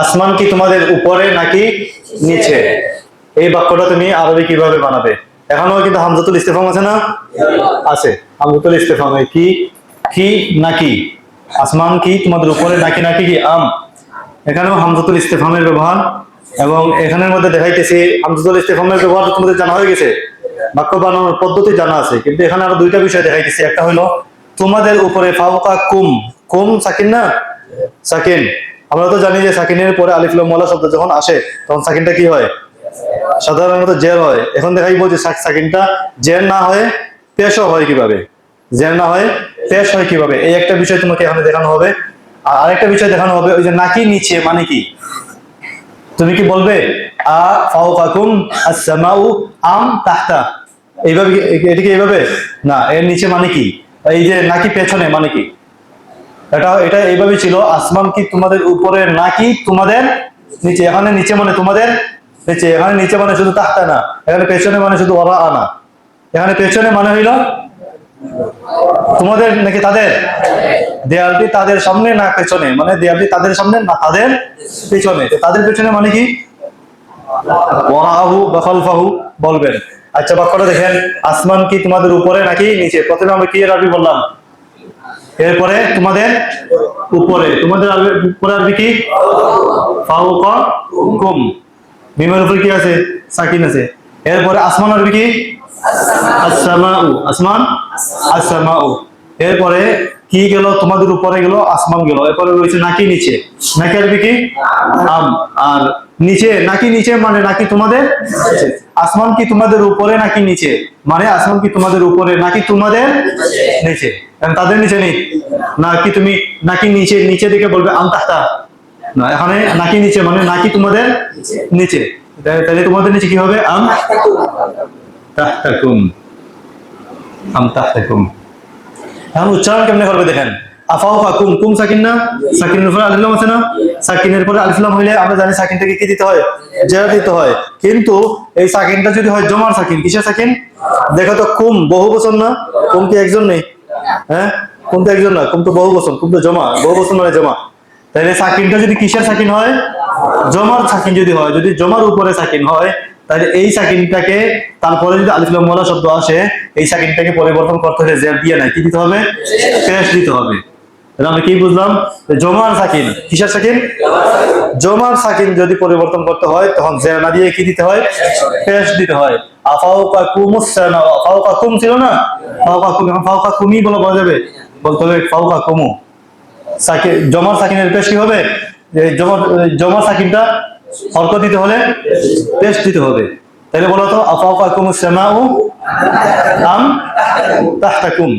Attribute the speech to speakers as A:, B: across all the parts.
A: আসমান কি তোমাদের উপরে নাকি নিচে? এই বাক্যটা তুমি আরবি কিভাবে বানাবে? এখনো কিন্তু হামজাতুল ইস্তিফাম আছে না? আছে। হামজাতুল ইস্তিফাম কি কি নাকি, আসমান কি তোমাদের উপরে নাকি নাকি কি আম, এখানেও হামজাতুল ইস্তিফামের ব্যবহার। এবং এখানের মধ্যে দেখাইতেছি হামজাতুল ইস্তিফামের ব্যবহার তোমাদের জানা হয়ে গেছে, বাক্য বানানোর পদ্ধতি জানা আছে, কিন্তু এখানে আরো দুইটা বিষয় দেখাইতেছি। একটা হলো তোমাদের উপরে, ফাওকা কুম, কুম সাকিন না? সাকিন। আমরা তো জানি যে সাকিনের পরে আলিফ লাম ওয়ালা শব্দ যখন আসে তখন সাকিনটা কি হয়? সাধারণত জের হয়। এখন দেখাইবো যে সাকিনটা জের না হয়ে পেশও হয় কিভাবে, জের না হয়ে পেশ হয় কিভাবে, এই একটা বিষয় তোমাকে এখানে দেখানো হবে। আর আরেকটা বিষয় দেখানো হবে, ওই যে নাকি নিচে মানে কি? তুমি কি বলবে আ ফাওকাকুম আস-সামাউ আম তাহতা, এইভাবে? এটা কি এইভাবে না, এর নিচে মানে কি? এই যে নাকি পেছনে মানে কি? এটা এইভাবে ছিল, আসমান কি তোমাদের উপরে নাকি তোমাদের নিচে? এখানে নিচে মানে তোমাদের নিচে, এখানে নিচে মানে শুধু তাহতা না, এখানে পেছনে মানে শুধু ওরা আনা। এখানে পেছনে মানে হইল তোমাদের নাকি তাদের? দেয়ালটি তাদের সামনে না পেছনে? মানে দেয়ালটি তাদের সামনে না তাদের পেছনে? তাদের পেছনে মানে কি? ওয়ারাহু বা খালফাহু বলবেন। আচ্ছা বাক্যটা দেখেন, আসমান কি তোমাদের উপরে নাকি নিচে? প্রথমে আমরা কি এর আরবি বললাম, এরপরে তোমাদের উপরে। তোমাদের উপরে আরবি কি? ফাওকা কুম, মিমের উপরে কি আছে? সাকিন আছে। এরপরে আসমান আরবি কি? আসসামাউ, আসমান আসসামাউ। এরপরে কি গেল? তোমাদের উপরে গেল, আসমান গেল। এরপরে রয়েছে নাকি নিচে, নাকি আরবি কি? আম। আর নিচে, নাকি নিচে মানে নাকি তোমাদের নিচে। আসমান কি তোমাদের উপরে নাকি নিচে মানে আসমান কি তোমাদের উপরে নাকি তোমাদের নিচে? তাদের নিচে নেই নাকি? তুমি নাকি নিচে, নিচে দিকে বলবে আম তাহতা না, এখানে নাকি নিচে মানে নাকি তোমাদের নিচে। তাহলে তোমাদের নিচে কি হবে? আম তাহতাকুম, আম তাহতাকুম। এখন উচ্চারণ কেমনে করবে দেখেন, আফাওকা কুম, কুম সাকিন না? সাকিনের উপরে আলিফ লাম আছে না? সাকিনের পরে আলিফ লাম হইলে আমরা জানি সাকিনটাকে কি দিতে হয়? জের দিতে হয়। কিন্তু এই সাকিনটা যদি হয় জমার সাকিন, কিসের সাকিন? দেখো তো, কুম বহু বচন না? কুম কি একজন নেই? হ্যাঁ, কুম তো একজন না, কুম তো বহু বচন, কুম তো জমা, বহু বচন মানে জমা। তাহলে সাকিনটা যদি কিসের সাকিন হয়? জমার সাকিন যদি হয়, যদি জমার উপরে সাকিন হয়, তাহলে এই সাকিনটাকে তারপরে যদি আলিফ লাম ওয়ালা শব্দ আসে, এই সাকিনটাকে পরিবর্তন করতে হলে জের দিয়ে নাই, কি দিতে হবে? পেশ দিতে হবে। তাহলে আমরা কি বুঝলাম? জমার সাকিন, কিসের সাকিন? জমার সাকিন যদি পরিবর্তন করতে হয় তখন জের না দিয়ে কি দিতে হয়? পেশ দিতে হয়। আফাওকাকুমুস সামা, আফাওকাকুম ছিল না? ফাওকাকুম, এখন ফাওকাকুমি বলা যাবে? বলতে হবে ফাওকাকুমু। সাকিন, জমার সাকিনের পেশ কি হবে? জমার সাকিনটা হরকত দিতে হলে পেশ দিতে হবে। তাহলে বলো তো, আফাওকাকুমুস সামাউ আম তাহতাকুম।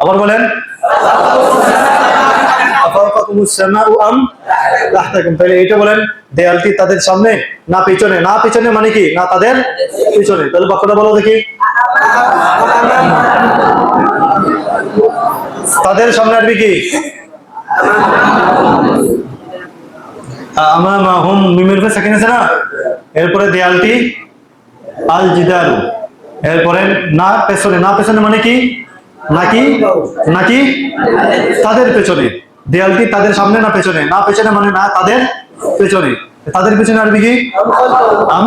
A: আবার বলেন, আফাওকাকুমুস সামাউ আম তাহতাকুম। তাহলে এইটা বলেন, দেয়ালটি তাদের সামনে না পিছনে? না পিছনে মানে কি? না তাদের পিছনে। তাহলে বাক্যটা বলো দেখি, তাদের সামনে আরবি কি? আমামাহুম, মিমের উপরে সাকিন আছে না? এরপরে দেয়ালটি আল জিদারু। এরপরে না পেছনে, না পেছনে মানে কি? নাকি, নাকি তাদের পেছনে। দেয়ালটি তাদের সামনে না পেছনে? না পেছনে মানে না তাদের পেছনে। তাদের পেছনে আরবি কি? আম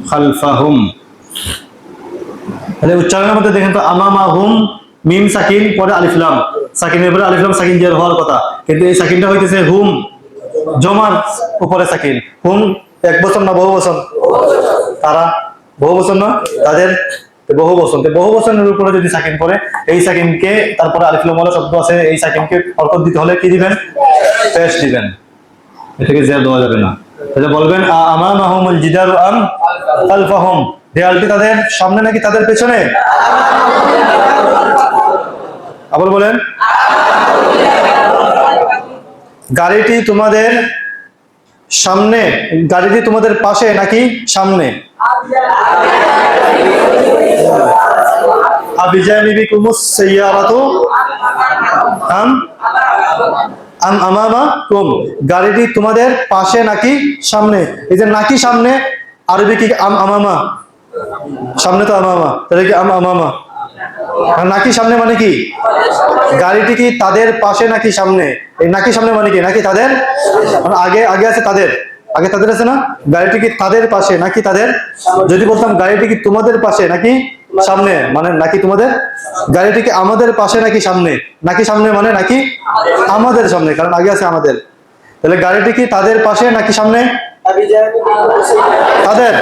A: খালফাহুম। তাহলে উচ্চারণের মধ্যে দেখেন তো, আমামাহুম, মিম সাকিন, পরে আলিফ লাম, সাকিনের পরে আলিফ লাম, সাকিন জের হওয়ার কথা, কিন্তু এই সাকিনটা হইতেছে হুম, জমার উপরে সাকিন। হুম এক বছর না বহু বছর? তারা বহু বছর না? তাদের বহু বছর। বহু বছরের উপরে যদি সাকিন পড়ে, এই সাকিনকে তারপরে আলিফ লাম ওয়ালা শব্দ আছে, এই সাকিনকে হরকত দিতে হলে কি দিবেন? পেশ দিবেন। এটাকে জের দেওয়া যাবে না। তাহলে বলবেন আমামাহুমুল জিদারু আম খালফাহুম, দেয়ালটি তাদের সামনে নাকি তাদের পেছনে? আবার বলেন, গাড়িটি তোমাদের সামনে, গাড়িটি তোমাদের পাশে নাকি সামনে? আবিজানিবিকুমুস সাইয়ারাতু আম আম আমামাকুম, গাড়িটি তোমাদের পাশে নাকি সামনে? এই যে নাকি সামনে, আরবি কি? আম আমামা। সামনে তো আমামা, তাহলে কি আম আমামা? আর নাকি সামনে মানে কি? গাড়িটি কি তাদের পাশে নাকি সামনে? এই নাকি সামনে মানে কি? নাকি তাদের, মানে আগে আগে আছে তাদের, আগে তাদের আছে না? গাড়িটি কি তাদের পাশে নাকি তাদের? যদি বলতাম গাড়িটি কি তোমাদের পাশে নাকি সামনে, মানে নাকি তোমাদের। গাড়িটি কি আমাদের পাশে নাকি সামনে? নাকি সামনে মানে নাকি আমাদের সামনে, কারণ আগে আছে আমাদের। তাহলে গাড়িটি কি তাদের পাশে নাকি সামনে? তাদের।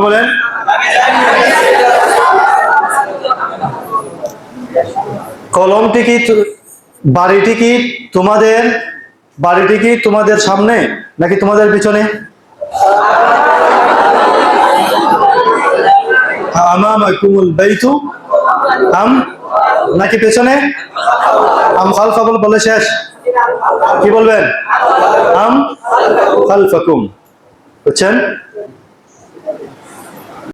A: বলেন। কলমটি কি বাড়িটি কি তোমাদের, বাড়িটি কি তোমাদের সামনে নাকি তোমাদের পিছনে? আমামাকুমুল বাইতু আম, নাকি পেছনে? আম খালফাকুম বলে শেষ, কি বলবেন? আম খালফাকুম, বুঝছেন?